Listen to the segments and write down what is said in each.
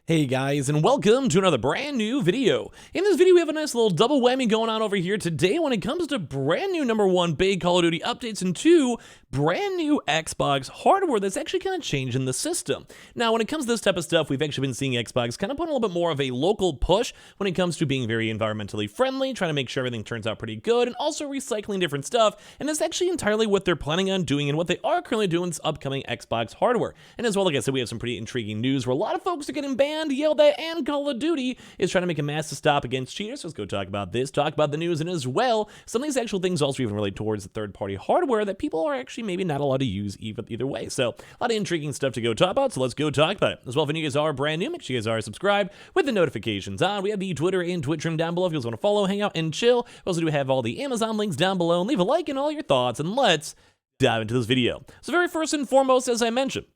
Hey guys, and welcome to another brand new video. In this video, we have a nice little double whammy going on over here today when it comes to brand new #1 big Call of Duty updates and 2 brand new Xbox hardware that's actually kind of changing the system. Now, when it comes to this type of stuff, we've actually been seeing Xbox kind of put a little bit more of a local push when it comes to being very environmentally friendly, trying to make sure everything turns out pretty good, and also recycling different stuff. And that's actually entirely what they're planning on doing and what they are currently doing with this upcoming Xbox hardware. And as well, like I said, we have some pretty intriguing news where a lot of folks are getting banned, yelled at, and Call of Duty is trying to make a massive stop against cheaters. So let's go talk about this, talk about the news, and as well, some of these actual things also even relate towards the third-party hardware that people are actually maybe not allowed to use either way. So a lot of intriguing stuff to go talk about, so let's go talk about it. As well, if you guys are brand new, make sure you guys are subscribed with the notifications on. We have the Twitter and Twitch room down below if you guys want to follow, hang out, and chill. We also do have all the Amazon links down below, and leave a like and all your thoughts, and let's dive into this video. So very first and foremost, as I mentioned,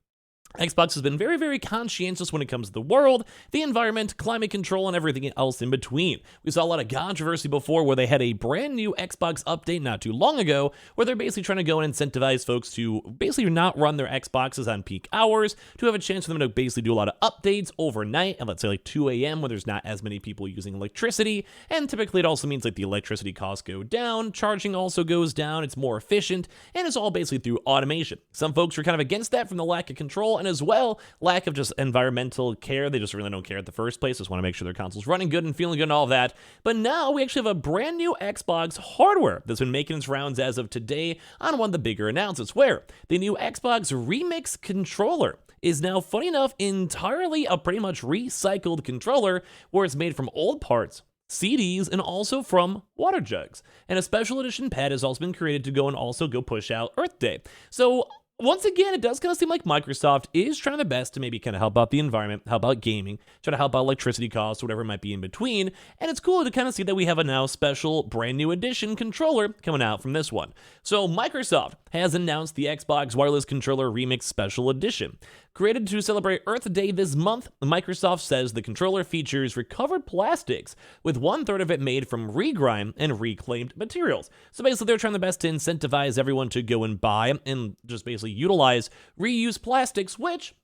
Xbox has been very, very conscientious when it comes to the world, the environment, climate control, and everything else in between. We saw a lot of controversy before where they had a brand new Xbox update not too long ago where they're basically trying to go and incentivize folks to basically not run their Xboxes on peak hours, to have a chance for them to basically do a lot of updates overnight at, let's say, like 2 a.m. when there's not as many people using electricity. And typically it also means like the electricity costs go down, charging also goes down, it's more efficient, and it's all basically through automation. Some folks are kind of against that from the lack of control, and as well, lack of just environmental care. They just really don't care at the first place. Just want to make sure their console's running good and feeling good and all of that. But now we actually have a brand new Xbox hardware that's been making its rounds as of today on one of the bigger announcements, where the new Xbox Remix controller is now, funny enough, entirely a pretty much recycled controller where it's made from old parts, CDs, and also from water jugs. And a special edition pad has also been created to go and also go push out Earth Day. So once again, it does kind of seem like Microsoft is trying their best to maybe kind of help out the environment, help out gaming, try to help out electricity costs, whatever it might be in between. And it's cool to kind of see that we have a now special brand new edition controller coming out from this one. So Microsoft has announced the Xbox Wireless Controller Remix Special Edition. Created to celebrate Earth Day this month, Microsoft says the controller features recovered plastics, with 1/3 of it made from regrind and reclaimed materials. So basically, they're trying their best to incentivize everyone to go and buy and just basically utilize reuse plastics, which,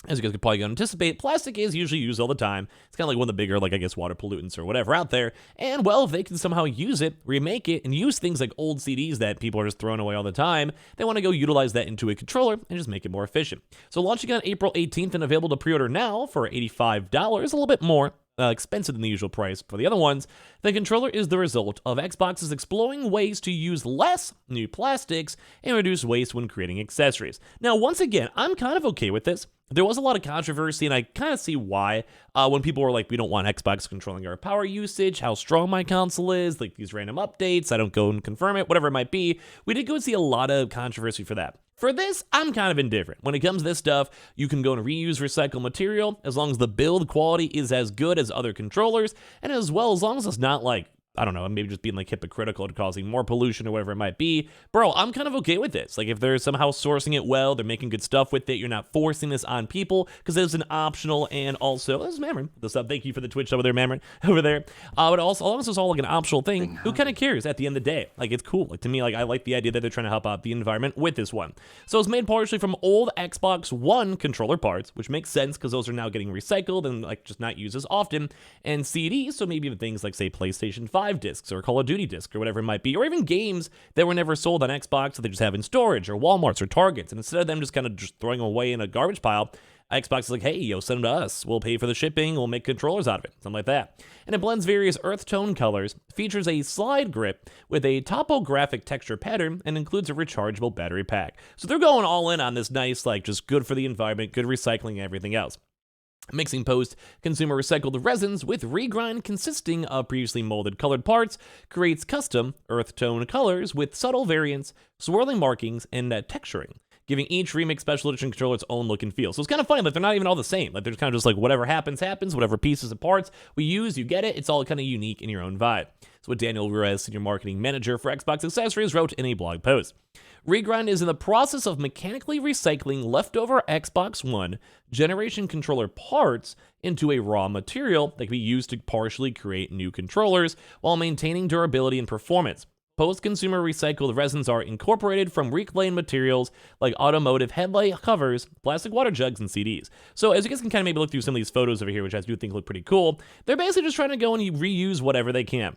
as you guys could probably anticipate, plastic is usually used all the time. It's kind of like one of the bigger, like, I guess, water pollutants or whatever out there. And, well, if they can somehow use it, remake it, and use things like old CDs that people are just throwing away all the time, they want to go utilize that into a controller and just make it more efficient. So launching on April 18th and available to pre-order now for $85, a little bit more expensive than the usual price for the other ones. The controller is the result of Xbox's exploring ways to use less new plastics and reduce waste when creating accessories. Now, once again, I'm kind of okay with this. There was a lot of controversy, and I kind of see why, when people were like, we don't want Xbox controlling our power usage, how strong my console is, like these random updates, I don't go and confirm it, whatever it might be. We did go see a lot of controversy for that. For this, I'm kind of indifferent. When it comes to this stuff, you can go and reuse recycled material as long as the build quality is as good as other controllers, and as well as long as it's not like, I don't know, maybe just being like hypocritical to causing more pollution or whatever it might be. Bro, I'm kind of okay with this. Like, if they're somehow sourcing it well, they're making good stuff with it, you're not forcing this on people, because it's an optional, and also, this is Mammon. Thank you for the Twitch over there, Mammon, over there. But also, as long as it's all like an optional thing, who kind of cares at the end of the day? Like, it's cool. Like, to me, like, I like the idea that they're trying to help out the environment with this one. So it's made partially from old Xbox One controller parts, which makes sense because those are now getting recycled and like just not used as often, and CDs, so maybe even things like, say, PlayStation 5 discs or Call of Duty discs or whatever it might be, or even games that were never sold on Xbox that they just have in storage or Walmarts or Targets, and instead of them just kind of just throwing them away in a garbage pile, Xbox is like, hey, yo, send them to us. We'll pay for the shipping. We'll make controllers out of it. Something like that. And it blends various earth tone colors, features a slide grip with a topographic texture pattern, and includes a rechargeable battery pack. So they're going all in on this nice, like, just good for the environment, good recycling, and everything else. Mixing post-consumer recycled resins with regrind consisting of previously molded colored parts creates custom earth tone colors with subtle variants, swirling markings, and texturing, giving each Remix Special Edition controller its own look and feel. So it's kind of funny, like, they're not even all the same. Like, they're just kind of just like, whatever happens, whatever pieces and parts we use, you get it. It's all kind of unique in your own vibe. That's what Daniel Ruiz, senior marketing manager for Xbox Accessories, wrote in a blog post. Regrind is in the process of mechanically recycling leftover Xbox One generation controller parts into a raw material that can be used to partially create new controllers while maintaining durability and performance. post-consumer recycled resins are incorporated from reclaimed materials like automotive headlight covers, plastic water jugs, and CDs. So as you guys can kind of maybe look through some of these photos over here, which I do think look pretty cool, they're basically just trying to go and reuse whatever they can.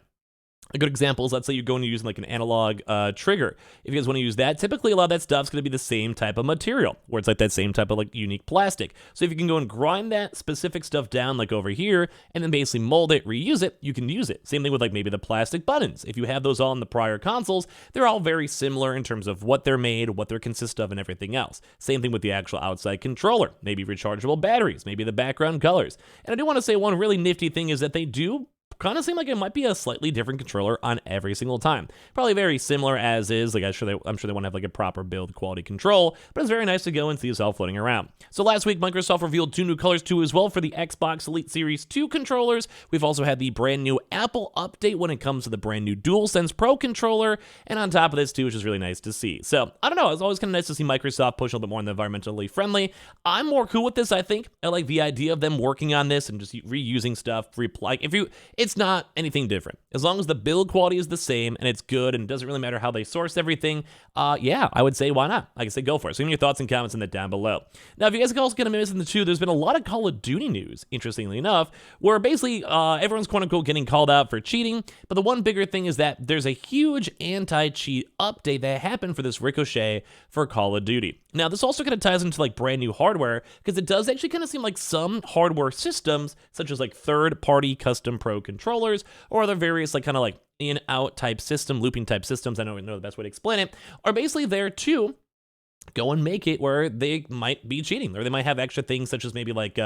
A good example is, let's say you're going to use like an analog trigger. If you guys want to use that, typically a lot of that stuff's going to be the same type of material, where it's like that same type of like unique plastic. So if you can go and grind that specific stuff down like over here, and then basically mold it, reuse it, you can use it. Same thing with like maybe the plastic buttons. If you have those all in the prior consoles, they're all very similar in terms of what they're made, what they consist of, and everything else. Same thing with the actual outside controller, maybe rechargeable batteries, maybe the background colors. And I do want to say one really nifty thing is that they do kind of seem like it might be a slightly different controller on every single time. Probably very similar as is, like I'm sure they want to have like a proper build quality control, but it's very nice to go and see yourself floating around. So last week, Microsoft revealed 2 new colors too as well for the Xbox Elite Series 2 controllers. We've also had the brand new Apple update when it comes to the brand new DualSense Pro controller, and on top of this too, which is really nice to see. So I don't know, it's always kind of nice to see Microsoft push a little bit more on the environmentally friendly. I'm more cool with this, I think. I like the idea of them working on this and just reusing stuff. Like it's not anything different. As long as the build quality is the same and it's good and it doesn't really matter how they source everything, yeah, I would say why not? I can say go for it. So give me your thoughts and comments in that down below. Now, if you guys are also going to miss in the two, there's been a lot of Call of Duty news, interestingly enough, where basically everyone's quote unquote getting called out for cheating. But the one bigger thing is that there's a huge anti-cheat update that happened for this Ricochet for Call of Duty. Now, this also kind of ties into like brand new hardware, because it does actually kind of seem like some hardware systems, such as like third-party custom pro controllers, or other various like kind of like in-out type system, looping type systems, I don't know the best way to explain it, are basically there too go and make it where they might be cheating, or they might have extra things such as maybe like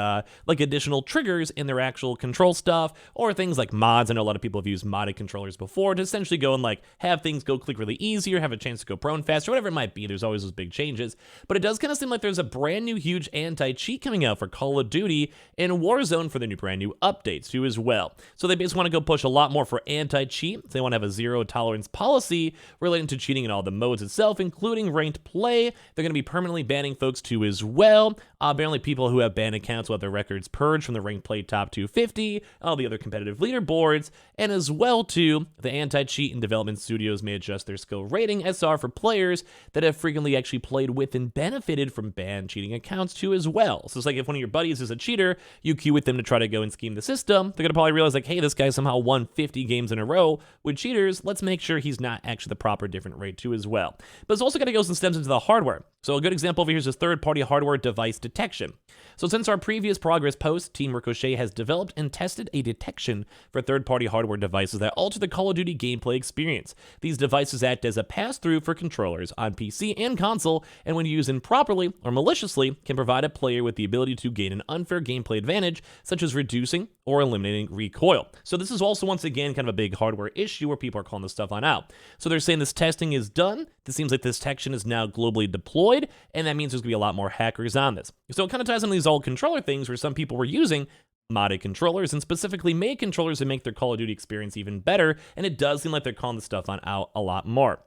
additional triggers in their actual control stuff, or things like mods. I know a lot of people have used modded controllers before to essentially go and like have things go click really easier, have a chance to go prone faster, whatever it might be. There's always those big changes, but it does kind of seem like there's a brand new huge anti-cheat coming out for Call of Duty and Warzone for the new brand new updates too as well. So they basically want to go push a lot more for anti-cheat. They want to have a zero tolerance policy relating to cheating in all the modes itself, including ranked play. They're going to be permanently banning folks too as well. Apparently people who have banned accounts will have their records purged from the ranked play top 250, all the other competitive leaderboards, and as well too, the anti-cheat and development studios may adjust their skill rating SR for players that have frequently actually played with and benefited from banned cheating accounts too as well. So it's like if one of your buddies is a cheater, you queue with them to try to go and scheme the system, they're going to probably realize like, hey, this guy somehow won 50 games in a row with cheaters, let's make sure he's not actually the proper different rate too as well. But it's also going to go some stems into the hardware. So a good example over here is this third-party hardware device detection. So since our previous progress post, Team Ricochet has developed and tested a detection for third-party hardware devices that alter the Call of Duty gameplay experience. These devices act as a pass-through for controllers on PC and console, and when used improperly or maliciously, can provide a player with the ability to gain an unfair gameplay advantage, such as reducing or eliminating recoil. So this is also, once again, kind of a big hardware issue where people are calling this stuff on out. So they're saying this testing is done. This seems like this detection is now globally deployed, and that means there's going to be a lot more hackers on this. So it kind of ties into these old controller things where some people were using modded controllers and specifically made controllers to make their Call of Duty experience even better, and it does seem like they're calling this stuff on out a lot more.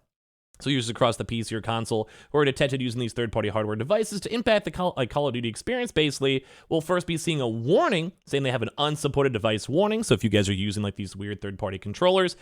So users across the PC or console who are detected using these third-party hardware devices to impact the Call of Duty experience basically will first be seeing a warning saying they have an unsupported device warning. So if you guys are using like these weird third-party controllers,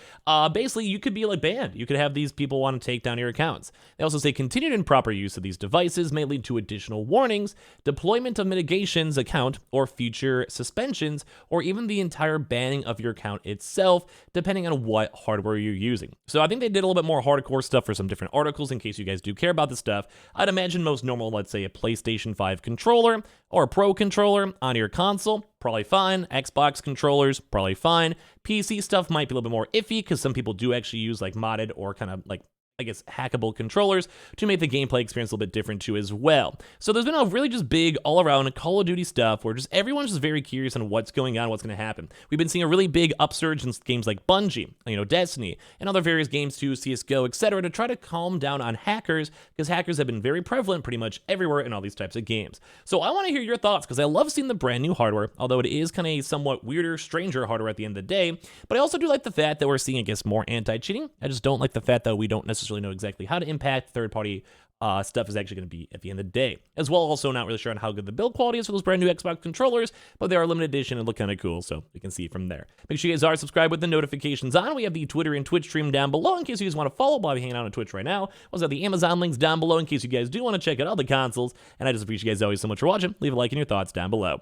basically you could be like banned. You could have these people want to take down your accounts. They also say continued improper use of these devices may lead to additional warnings, deployment of mitigations account, or future suspensions, or even the entire banning of your account itself, depending on what hardware you're using. So I think they did a little bit more hardcore stuff for some different articles in case you guys do care about this stuff. I'd imagine most normal, let's say a PlayStation 5 controller or a Pro controller on your console, probably fine. Xbox controllers, probably fine. PC stuff might be a little bit more iffy because some people do actually use like modded or kind of like, I guess, hackable controllers to make the gameplay experience a little bit different too as well. So there's been a really just big all-around Call of Duty stuff where just everyone's just very curious on what's going on, what's going to happen. We've been seeing a really big upsurge in games like Bungie, Destiny, and other various games too, CSGO, etc., to try to calm down on hackers, because hackers have been very prevalent pretty much everywhere in all these types of games. So I want to hear your thoughts, because I love seeing the brand new hardware, although it is kind of a somewhat weirder, stranger hardware at the end of the day, but I also do like the fact that we're seeing, I guess, more anti-cheating. I just don't like the fact that we don't necessarily know exactly how to impact third-party stuff is actually going to be at the end of the day. As well, also not really sure on how good the build quality is for those brand new Xbox controllers, but they are limited edition and look kind of cool, so you can see from there. Make sure you guys are subscribed with the notifications on. We have the Twitter and Twitch stream down below in case you guys want to follow while we're hanging out on Twitch right now. Also have the Amazon links down below in case you guys do want to check out other consoles, and I just appreciate you guys always so much for watching. Leave a like and your thoughts down below.